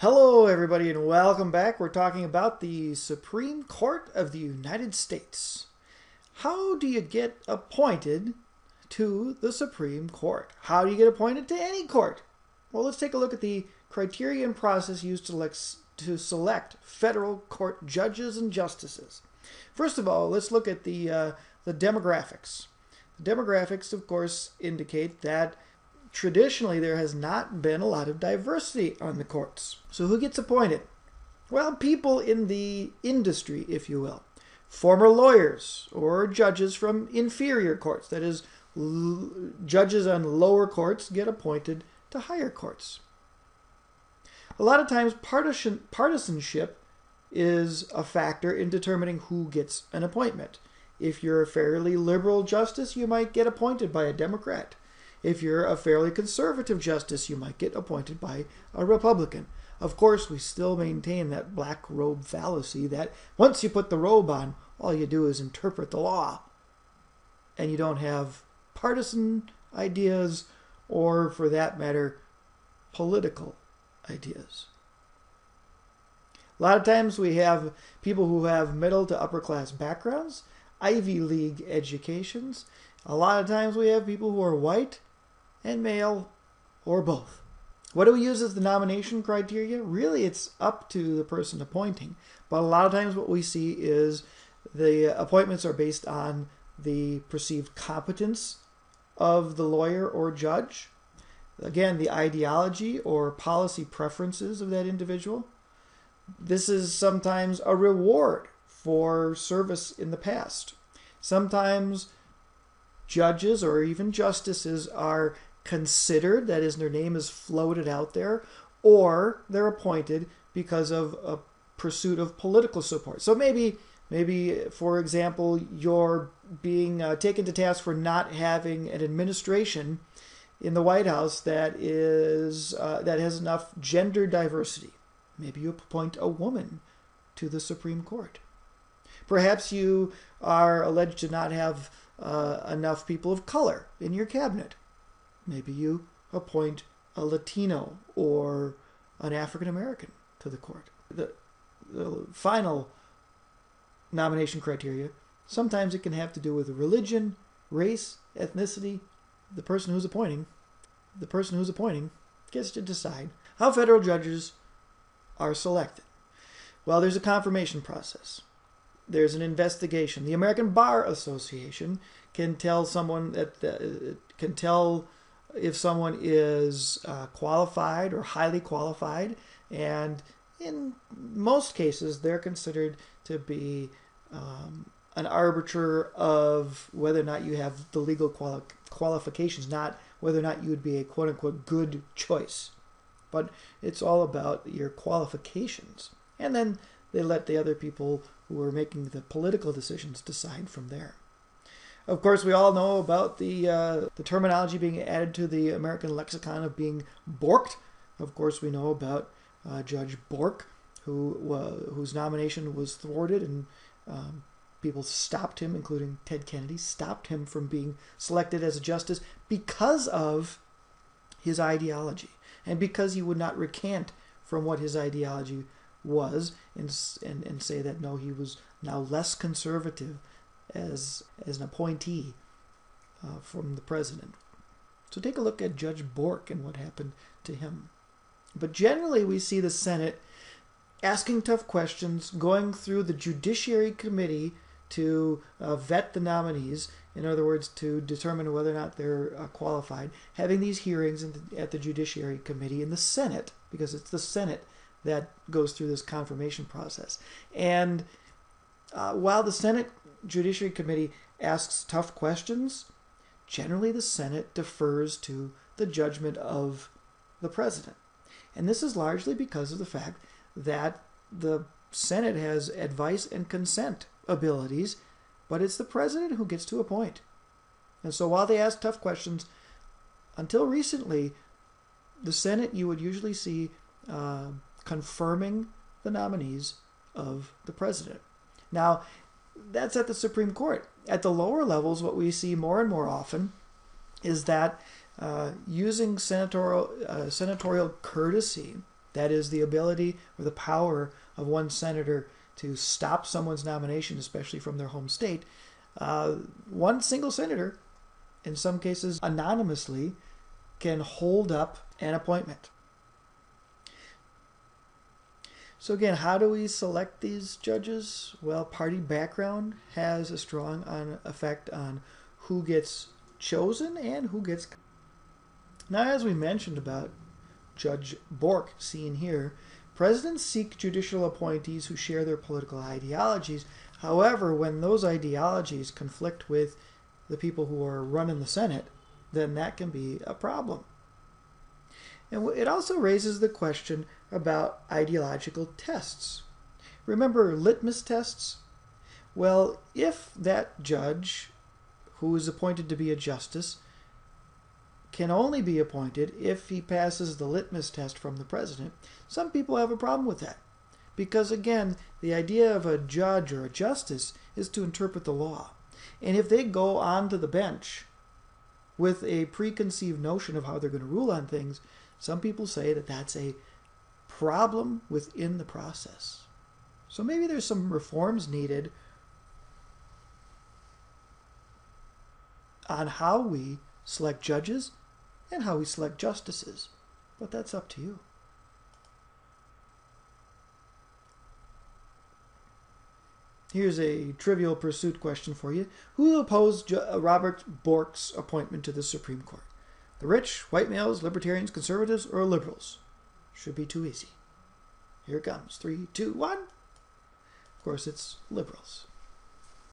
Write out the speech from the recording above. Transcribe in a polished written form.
Hello, everybody, and welcome back. We're talking about the Supreme Court of the United States. How do you get appointed to the Supreme Court? How do you get appointed to any court? Well, let's take a look at the criteria and process used to select federal court judges and justices. First of all, let's look at the demographics. The demographics, of course, indicate that traditionally there has not been a lot of diversity on the courts. So who gets appointed? Well, people in the industry, if you will. Former lawyers or judges from inferior courts, that is, judges on lower courts get appointed to higher courts. A lot of times partisanship is a factor in determining who gets an appointment. If you're a fairly liberal justice, you might get appointed by a Democrat. If you're a fairly conservative justice, you might get appointed by a Republican. Of course, we still maintain that black robe fallacy that once you put the robe on, all you do is interpret the law. And you don't have partisan ideas or, for that matter, political ideas. A lot of times we have people who have middle to upper class backgrounds, Ivy League educations. A lot of times we have people who are white and male, or both. What do we use as the nomination criteria? Really, it's up to the person appointing. But a lot of times what we see is the appointments are based on the perceived competence of the lawyer or judge. Again, the ideology or policy preferences of that individual. This is sometimes a reward for service in the past. Sometimes judges or even justices are considered, that is, their name is floated out there, or they're appointed because of a pursuit of political support. So maybe for example, you're being taken to task for not having an administration in the White House that has enough gender diversity. Maybe you appoint a woman to the Supreme Court. Perhaps you are alleged to not have enough people of color in your cabinet. Maybe you appoint a Latino or an African American to the court. The final nomination criteria, sometimes it can have to do with religion, race, ethnicity. The person who's appointing gets to decide how federal judges are selected. Well, there's a confirmation process. There's an investigation. The American Bar Association can tell someone if someone is qualified or highly qualified, and in most cases they're considered to be an arbiter of whether or not you have the legal qualifications, not whether or not you would be a quote-unquote good choice. But it's all about your qualifications. And then they let the other people who are making the political decisions decide from there. Of course, we all know about the terminology being added to the American lexicon of being borked. Of course, we know about Judge Bork, whose nomination was thwarted, and people stopped him, including Ted Kennedy, stopped him from being selected as a justice because of his ideology, and because he would not recant from what his ideology was and say that no, he was now less conservative as an appointee from the president. So take a look at Judge Bork and what happened to him. But generally we see the Senate asking tough questions, going through the Judiciary Committee to vet the nominees, in other words, to determine whether or not they're qualified, having these hearings at the Judiciary Committee in the Senate, because it's the Senate that goes through this confirmation process. And while the Senate Judiciary Committee asks tough questions, generally the Senate defers to the judgment of the president. And this is largely because of the fact that the Senate has advice and consent abilities, but it's the president who gets to appoint. And so while they ask tough questions, until recently, the Senate, you would usually see confirming the nominees of the president. Now, that's at the Supreme Court. At the lower levels, what we see more and more often is that using senatorial courtesy That is the ability or the power of one senator to stop someone's nomination, especially from their home state. One single senator, in some cases anonymously, can hold up an appointment. So again, how do we select these judges? Well, party background has a strong effect on who gets chosen and who gets. Now, as we mentioned about Judge Bork, seen here, presidents seek judicial appointees who share their political ideologies. However, when those ideologies conflict with the people who are running the Senate, then that can be a problem. And it also raises the question about ideological tests. Remember litmus tests? Well, if that judge who is appointed to be a justice can only be appointed if he passes the litmus test from the president, some people have a problem with that. Because again, the idea of a judge or a justice is to interpret the law. And if they go onto the bench with a preconceived notion of how they're going to rule on things, some people say that that's a problem within the process. So maybe there's some reforms needed on how we select judges and how we select justices. But that's up to you. Here's a Trivial Pursuit question for you. Who opposed Robert Bork's appointment to the Supreme Court? The rich, white males, libertarians, conservatives, or liberals? Should be too easy. Here it comes. 3, 2, 1. Of course, it's liberals.